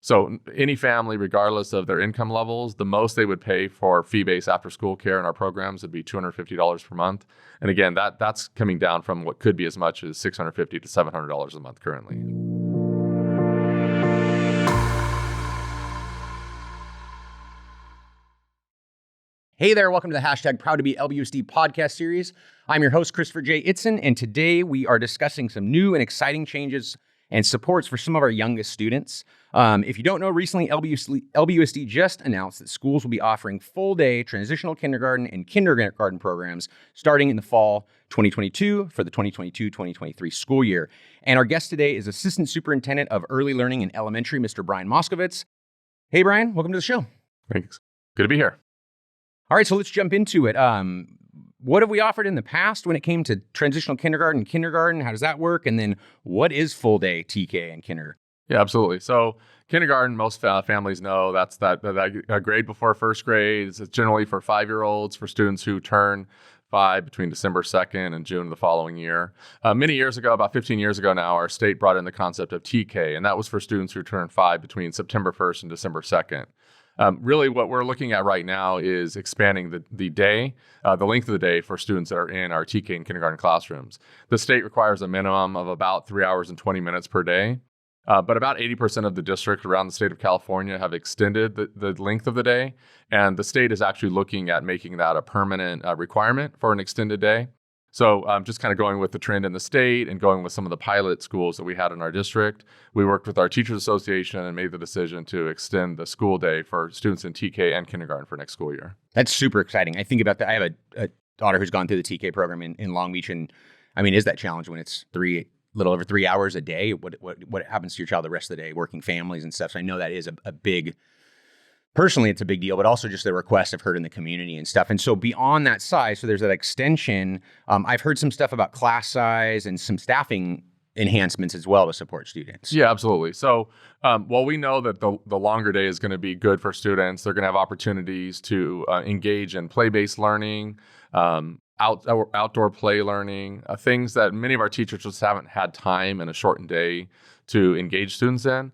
So any family, regardless of their income levels, the most they would pay for fee-based after-school care in our programs would be $250 per month. And again, that's coming down from what could be as much as $650 to $700 a month currently. Hey there, welcome to the hashtag Proud to be LBUSD podcast series. I'm your host, Christopher J. Itzen, and today we are discussing some new and exciting changes and supports for some of our youngest students. If you don't know, recently LBUSD just announced that schools will be offering full-day transitional kindergarten and kindergarten programs starting in the fall 2022 for the 2022-2023 school year. And our guest today is Assistant Superintendent of Early Learning in Elementary, Mr. Brian Moskovitz. Hey, Brian, welcome to the show. Thanks. Good to be here. All right, so let's jump into it. What have we offered in the past when it came to transitional kindergarten? How does that work? And then what is full day TK and kinder? Yeah, absolutely. So kindergarten, most families know that's that grade before first grade. It's generally for 5-year-olds, for students who turn 5 between December 2nd and June of the following year. Many years ago, about 15 years ago now, our state brought in the concept of TK, and that was for students who turn 5 between September 1st and December 2nd. Really, what we're looking at right now is expanding the day, the length of the day for students that are in our TK and kindergarten classrooms. The state requires a minimum of about 3 hours and 20 minutes per day, but about 80% of the districts around the state of California have extended the length of the day, and the state is actually looking at making that a permanent requirement for an extended day. So just kind of going with the trend in the state and going with some of the pilot schools that we had in our district, we worked with our Teachers Association and made the decision to extend the school day for students in TK and kindergarten for next school year. That's super exciting. I think about that. I have a daughter who's gone through the TK program in Long Beach. And I mean, is that challenge when it's a little over 3 hours a day? What happens to your child the rest of the day, working families and stuff? So I know that is a big... Personally, it's a big deal, but also just the requests I've heard in the community and stuff. And so beyond that size, so there's that extension. I've heard some stuff about class size and some staffing enhancements as well to support students. Yeah, absolutely. So while we know that the longer day is going to be good for students, they're going to have opportunities to engage in play-based learning, outdoor play learning, things that many of our teachers just haven't had time in a shortened day to engage students in.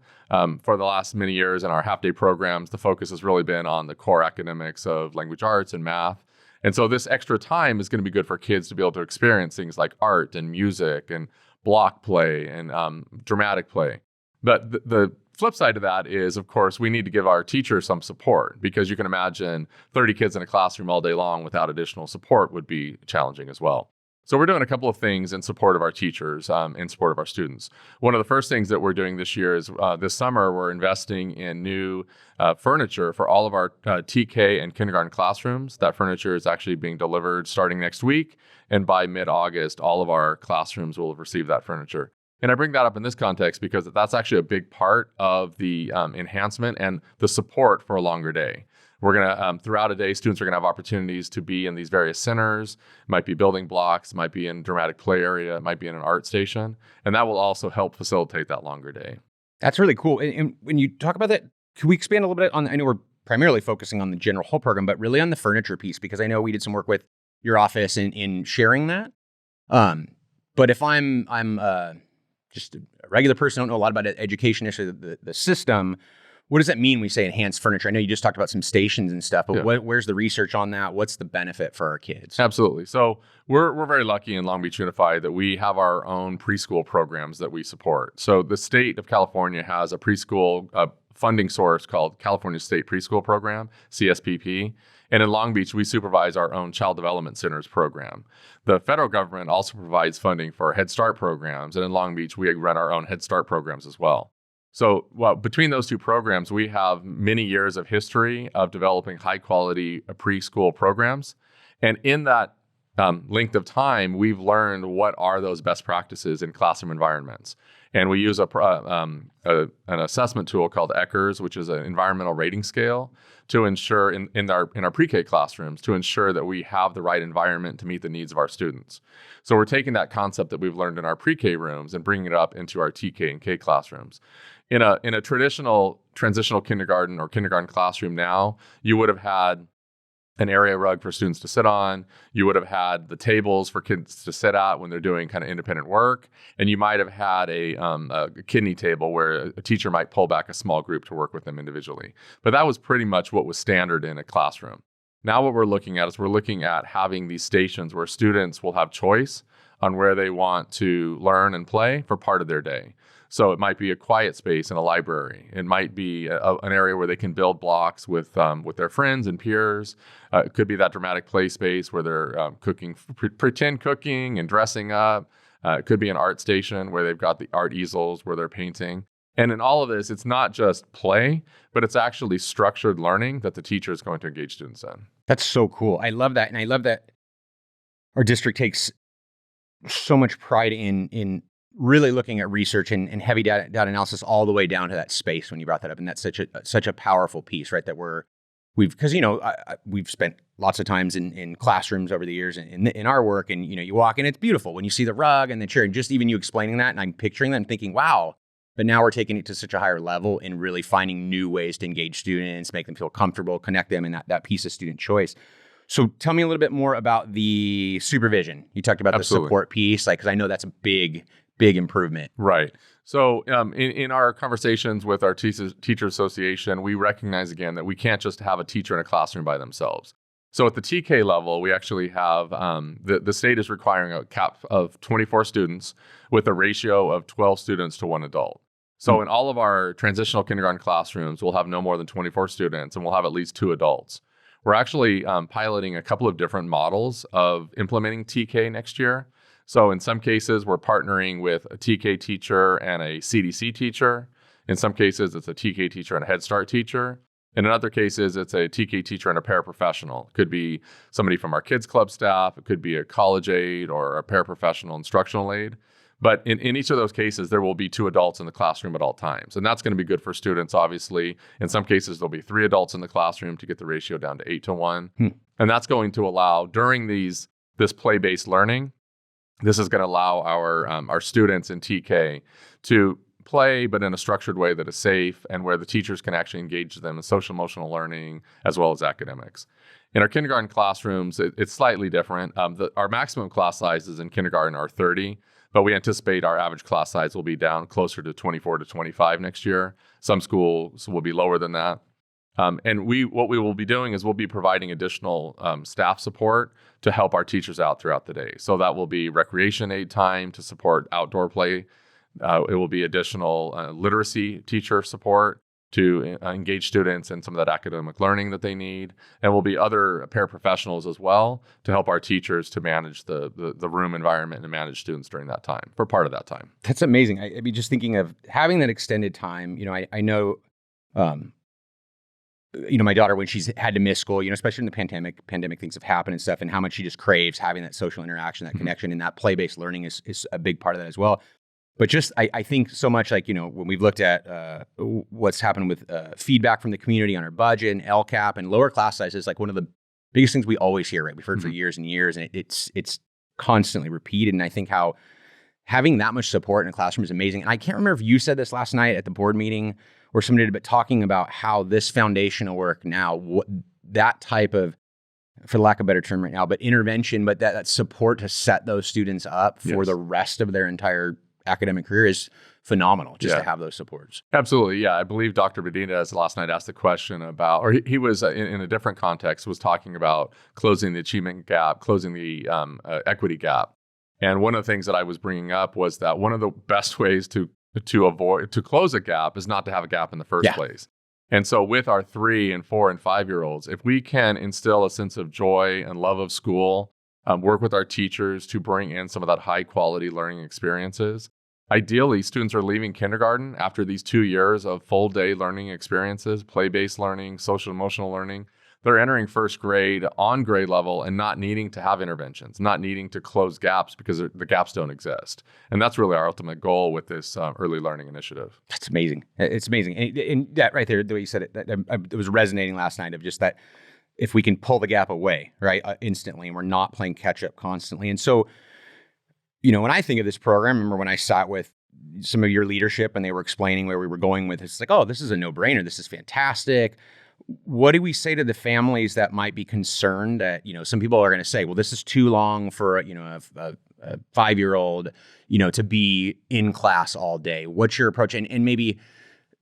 For the last many years in our half-day programs, the focus has really been on the core academics of language arts and math. And so this extra time is going to be good for kids to be able to experience things like art and music and block play and dramatic play. But the flip side of that is, of course, we need to give our teachers some support, because you can imagine 30 kids in a classroom all day long without additional support would be challenging as well. So we're doing a couple of things in support of our teachers, in support of our students. One of the first things that we're doing this year is this summer, we're investing in new furniture for all of our TK and kindergarten classrooms. That furniture is actually being delivered starting next week. And by mid-August, all of our classrooms will have received that furniture. And I bring that up in this context because that's actually a big part of the enhancement and the support for a longer day. We're going to, throughout a day, students are going to have opportunities to be in these various centers. It might be building blocks, it might be in dramatic play area, it might be in an art station. And that will also help facilitate that longer day. That's really cool. And when you talk about that, can we expand a little bit on, I know we're primarily focusing on the general whole program, but really on the furniture piece, because I know we did some work with your office in sharing that. But if I'm just a regular person, don't know a lot about education, actually the system, what does that mean when we say enhanced furniture? I know you just talked about some stations and stuff, but where's the research on that? What's the benefit for our kids? Absolutely. So we're very lucky in Long Beach Unified that we have our own preschool programs that we support. So the state of California has a preschool funding source called California State Preschool Program, CSPP. And in Long Beach, we supervise our own Child Development Centers program. The federal government also provides funding for Head Start programs. And in Long Beach, we run our own Head Start programs as well. So between those two programs, we have many years of history of developing high quality preschool programs. And in that length of time, we've learned what are those best practices in classroom environments. And we use an assessment tool called ECHRS, which is an environmental rating scale, to ensure in our pre-K classrooms, to ensure that we have the right environment to meet the needs of our students. So we're taking that concept that we've learned in our pre-K rooms and bringing it up into our TK and K classrooms. In a traditional transitional kindergarten or kindergarten classroom now, you would have had an area rug for students to sit on. You would have had the tables for kids to sit at when they're doing kind of independent work. And you might have had a kidney table where a teacher might pull back a small group to work with them individually. But that was pretty much what was standard in a classroom. Now what we're looking at is we're looking at having these stations where students will have choice on where they want to learn and play for part of their day. So it might be a quiet space in a library. It might be an area where they can build blocks with their friends and peers. It could be that dramatic play space where they're cooking, pretend cooking and dressing up. It could be an art station where they've got the art easels where they're painting. And in all of this, it's not just play, but it's actually structured learning that the teacher is going to engage students in. That's so cool. I love that. And I love that our district takes so much pride in really looking at research and heavy data analysis all the way down to that space when you brought that up. And that's such a powerful piece, right? That because we've spent lots of times in classrooms over the years in our work, and you walk in, it's beautiful when you see the rug and the chair, and just even you explaining that, and I'm picturing that and thinking, wow. But now we're taking it to such a higher level and really finding new ways to engage students, make them feel comfortable, connect them, and that piece of student choice. So tell me a little bit more about the supervision. You talked about Absolutely. The support piece, because I know that's a big improvement. Right. So in our conversations with our teacher association, we recognize again that we can't just have a teacher in a classroom by themselves. So at the TK level, we actually have the state is requiring a cap of 24 students with a ratio of 12 students to 1 adult. So in all of our transitional kindergarten classrooms, we'll have no more than 24 students, and we'll have at least 2 adults. We're actually piloting a couple of different models of implementing TK next year. So in some cases, we're partnering with a TK teacher and a CDC teacher. In some cases, it's a TK teacher and a Head Start teacher. And in other cases, it's a TK teacher and a paraprofessional. It could be somebody from our Kids Club staff. It could be a college aide or a paraprofessional instructional aide. But in each of those cases, there will be 2 adults in the classroom at all times. And that's going to be good for students, obviously. In some cases, there'll be 3 adults in the classroom to get the ratio down to 8 to 1. And that's going to allow, during this play-based learning, this is going to allow our students in TK to play, but in a structured way that is safe and where the teachers can actually engage them in social emotional learning as well as academics. In our kindergarten classrooms, it's slightly different. Our maximum class sizes in kindergarten are 30, but we anticipate our average class size will be down closer to 24 to 25 next year. Some schools will be lower than that. And what we will be doing is we'll be providing additional staff support to help our teachers out throughout the day. So that will be recreation aid time to support outdoor play. It will be additional literacy teacher support to engage students in some of that academic learning that they need. And will be other paraprofessionals as well to help our teachers to manage the room environment and manage students during that time, for part of that time. That's amazing. I mean, just thinking of having that extended time, I know, my daughter, when she's had to miss school, especially in the pandemic things have happened and stuff, and how much she just craves having that social interaction, that connection, and that play-based learning is a big part of that as well. But just, I think so much when we've looked at what's happened with feedback from the community on our budget and LCAP and lower class sizes, like one of the biggest things we always hear, right? We've heard for years and years, and it's constantly repeated. And I think how having that much support in a classroom is amazing. And I can't remember if you said this last night at the board meeting or somebody did, but talking about how this foundational work now, that type of, for lack of a better term right now, but intervention, but that support to set those students up for the rest of their entire academic career is phenomenal, just to have those supports. Absolutely. Yeah. I believe Dr. Benitez last night asked the question about, or he was in a different context, was talking about closing the achievement gap, closing the equity gap. And one of the things that I was bringing up was that one of the best ways to close a gap is not to have a gap in the first place. And so with our 3 and 4 and 5-year-olds, if we can instill a sense of joy and love of school, work with our teachers to bring in some of that high quality learning experiences. Ideally, students are leaving kindergarten after these 2 years of full day learning experiences, play-based learning, social emotional learning. They're entering first grade on grade level and not needing to have interventions, not needing to close gaps because the gaps don't exist. And that's really our ultimate goal with this early learning initiative. That's amazing. It's amazing. And that right there, the way you said it, it was resonating last night of just that if we can pull the gap away, right, instantly, and we're not playing catch up constantly. And so, when I think of this program, I remember when I sat with some of your leadership and they were explaining where we were going with it, it's like, oh, this is a no-brainer. This is fantastic. What do we say to the families that might be concerned that, some people are going to say, well, this is too long for, a 5-year-old, to be in class all day? What's your approach? And maybe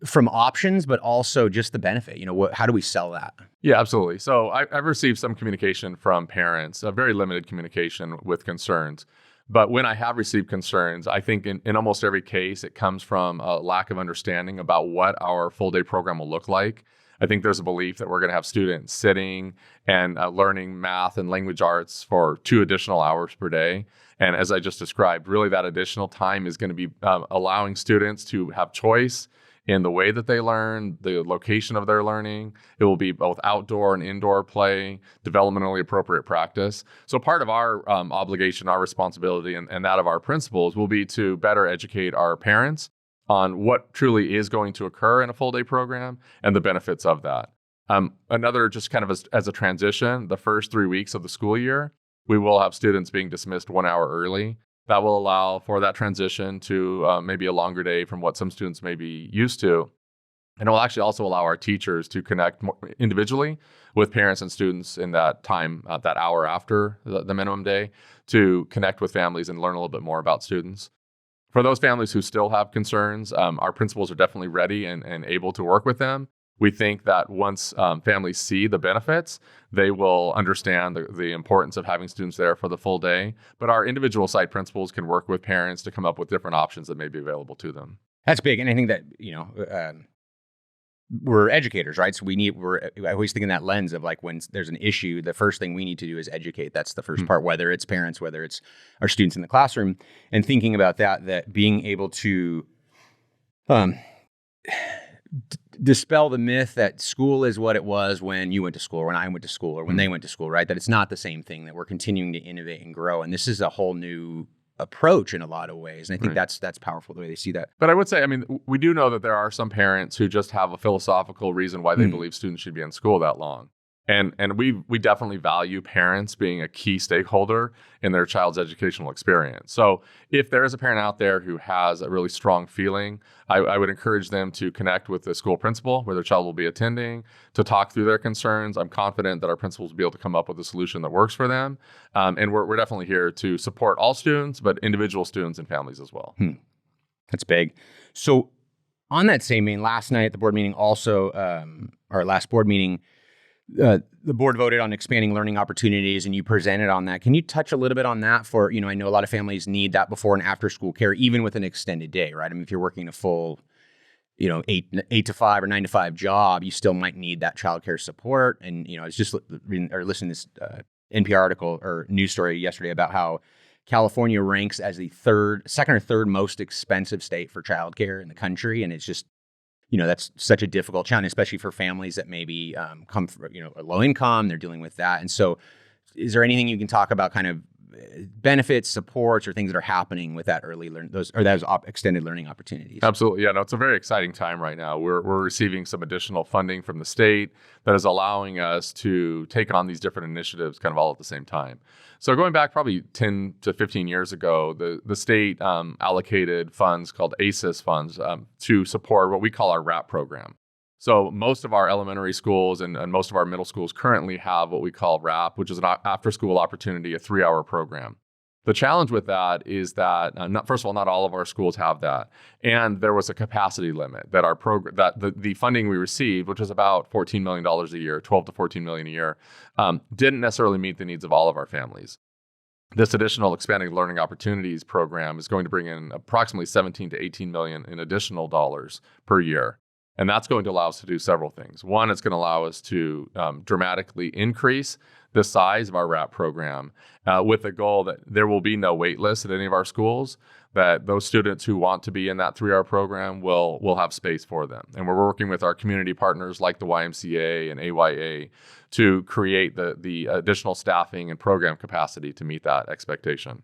from options, but also just the benefit, how do we sell that? Yeah, absolutely. So I've received some communication from parents, a very limited communication with concerns. But when I have received concerns, I think in almost every case, it comes from a lack of understanding about what our full day program will look like. I think there's a belief that we're going to have students sitting and learning math and language arts for 2 additional hours per day. And as I just described, really that additional time is going to be allowing students to have choice in the way that they learn, the location of their learning. It will be both outdoor and indoor play, developmentally appropriate practice. So part of our obligation, our responsibility, and that of our principals will be to better educate our parents on what truly is going to occur in a full day program and the benefits of that. Another, just kind of as a transition, the first 3 weeks of the school year, we will have students being dismissed 1 hour early. That will allow for that transition to maybe a longer day from what some students may be used to. And it will actually also allow our teachers to connect more individually with parents and students in that time, that hour after the minimum day, to connect with families and learn a little bit more about students. For those families who still have concerns, our principals are definitely ready and able to work with them. We think that once families see the benefits, they will understand the importance of having students there for the full day. But our individual site principals can work with parents to come up with different options that may be available to them. That's big. And I think that, we're educators, right? So I always think in that lens of like when there's an issue, the first thing we need to do is educate. That's the first part, whether it's parents, whether it's our students in the classroom, and thinking about that being able to dispel the myth that school is what it was when you went to school, or when I went to school, or when they went to school, right? That it's not the same thing, that we're continuing to innovate and grow. And this is a whole new approach in a lot of ways. And I think that's powerful the way they see that. But I would say, we do know that there are some parents who just have a philosophical reason why they believe students should be in school that long. And we definitely value parents being a key stakeholder in their child's educational experience. So if there is a parent out there who has a really strong feeling, I would encourage them to connect with the school principal where their child will be attending, to talk through their concerns. I'm confident that our principals will be able to come up with a solution that works for them. And we're definitely here to support all students, but individual students and families as well. That's big. So on that same vein, last night at the board meeting also, our last board meeting, the board voted on expanding learning opportunities, and you presented on that. Can you touch a little bit on that? For, I know a lot of families need that before and after school care, even with an extended day, right? If you're working a full, 8 to 5 or 9 to 5 job, you still might need that childcare support. And, I was just listening to this NPR article or news story yesterday about how California ranks as the second or third most expensive state for childcare in the country. And it's just, that's such a difficult challenge, especially for families that maybe come from, a low income, they're dealing with that. And so is there anything you can talk about kind of benefits, supports, or things that are happening with that those extended learning opportunities? Absolutely. Yeah, no, it's a very exciting time right now. We're receiving some additional funding from the state that is allowing us to take on these different initiatives kind of all at the same time. So going back probably 10 to 15 years ago, the state allocated funds called ACES funds to support what we call our RAP program. So most of our elementary schools and most of our middle schools currently have what we call RAP, which is an after-school opportunity, a 3-hour program. The challenge with that is that, first of all, not all of our schools have that. And there was a capacity limit that our program, that the funding we received, which was about $14 million a year, $12 to $14 million a year, didn't necessarily meet the needs of all of our families. This additional expanding learning opportunities program is going to bring in approximately 17 to 18 million in additional dollars per year. And that's going to allow us to do several things. One, it's going to allow us to dramatically increase the size of our RAP program with the goal that there will be no wait list at any of our schools, that those students who want to be in that 3-hour program will have space for them. And we're working with our community partners like the YMCA and AYA to create the additional staffing and program capacity to meet that expectation.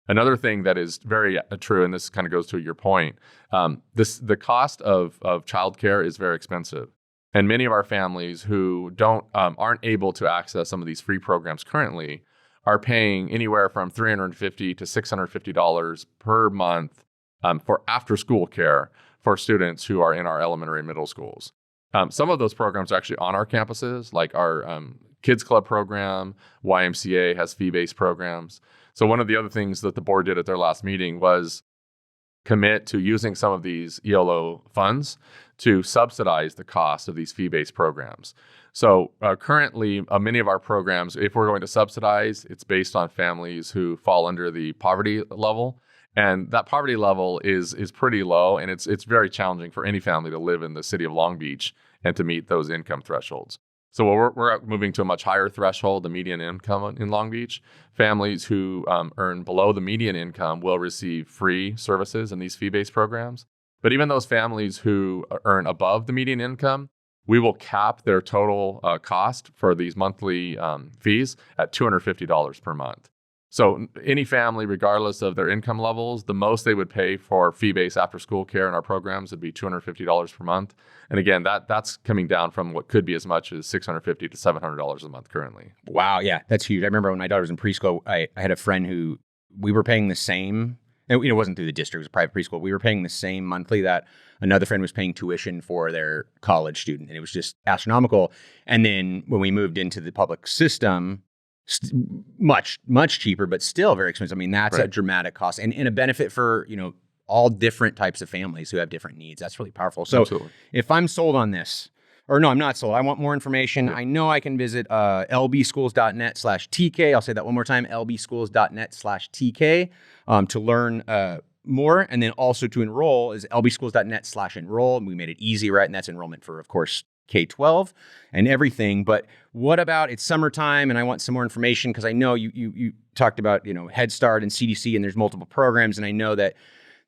Another thing that is very true, and this kind of goes to your point, the cost of childcare is very expensive. And many of our families who aren't able to access some of these free programs currently are paying anywhere from $350 to $650 per month for after-school care for students who are in our elementary and middle schools. Some of those programs are actually on our campuses, like our Kids Club program. YMCA has fee-based programs. So one of the other things that the board did at their last meeting was commit to using some of these ELO funds to subsidize the cost of these fee-based programs. So currently, many of our programs, if we're going to subsidize, it's based on families who fall under the poverty level. And that poverty level is pretty low, and it's very challenging for any family to live in the city of Long Beach and to meet those income thresholds. So we're moving to a much higher threshold, the median income in Long Beach. Families who earn below the median income will receive free services in these fee-based programs. But even those families who earn above the median income, we will cap their total cost for these monthly fees at $250 per month. So any family, regardless of their income levels, the most they would pay for fee-based after-school care in our programs would be $250 per month. And again, that's coming down from what could be as much as $650 to $700 a month currently. Wow, yeah, that's huge. I remember when my daughter was in preschool, I had a friend who we were paying the same. It wasn't through the district; it was a private preschool. We were paying the same monthly that another friend was paying tuition for their college student, and it was just astronomical. And then when we moved into the public system, much cheaper, but still very expensive. I mean, that's a dramatic cost and a benefit for, all different types of families who have different needs. That's really powerful. So Absolutely. If I'm sold on this, or no, I'm not sold, I want more information. I know I can visit lbschools.net/TK. I'll say that one more time, lbschools.net/TK to learn more. And then also to enroll is lbschools.net/enroll. And we made it easy, right? And that's enrollment for, of course, K-12 and everything. But what about it's summertime and I want some more information because I know you talked about, Head Start and CDC and there's multiple programs and I know that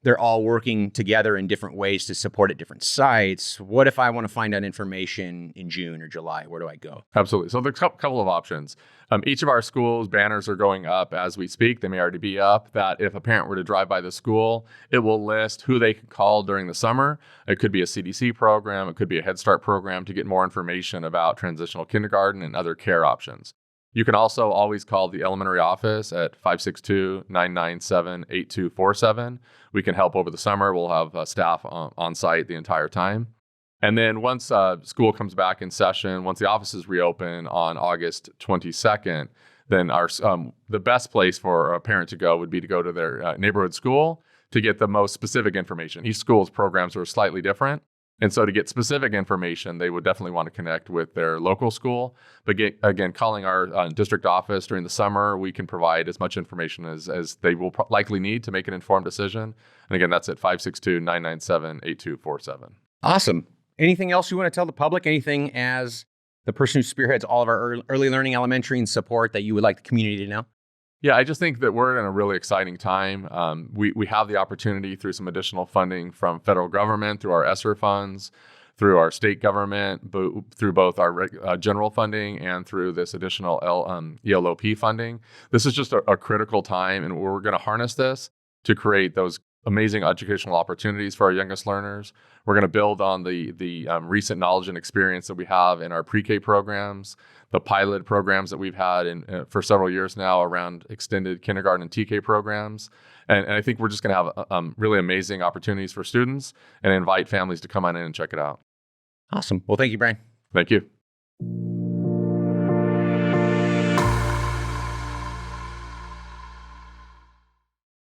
they're all working together in different ways to support at different sites. What if I want to find out information in June or July? Where do I go? Absolutely. So there's a couple of options. Each of our schools' banners are going up as we speak. They may already be up that if a parent were to drive by the school, it will list who they can call during the summer. It could be a CDC program. It could be a Head Start program to get more information about transitional kindergarten and other care options. You can also always call the elementary office at 562-997-8247. We can help over the summer. We'll have staff on site the entire time. And then once school comes back in session, once the offices reopen on August 22nd, then the best place for a parent to go would be to go to their neighborhood school to get the most specific information. Each school's programs are slightly different. And so to get specific information, they would definitely want to connect with their local school. But again, calling our district office during the summer, we can provide as much information as they will likely need to make an informed decision. And again, that's at 562-997-8247. Awesome. Anything else you want to tell the public? Anything as the person who spearheads all of our early learning elementary and support that you would like the community to know? Yeah, I just think that we're in a really exciting time. We have the opportunity through some additional funding from federal government, through our ESSER funds, through our state government, through both our general funding and through this additional ELOP funding. This is just a critical time, and we're going to harness this to create those amazing educational opportunities for our youngest learners. We're going to build on the recent knowledge and experience that we have in our pre-K programs, the pilot programs that we've had for several years now around extended kindergarten and TK programs. And I think we're just going to have really amazing opportunities for students and invite families to come on in and check it out. Awesome. Well, thank you, Brian. Thank you.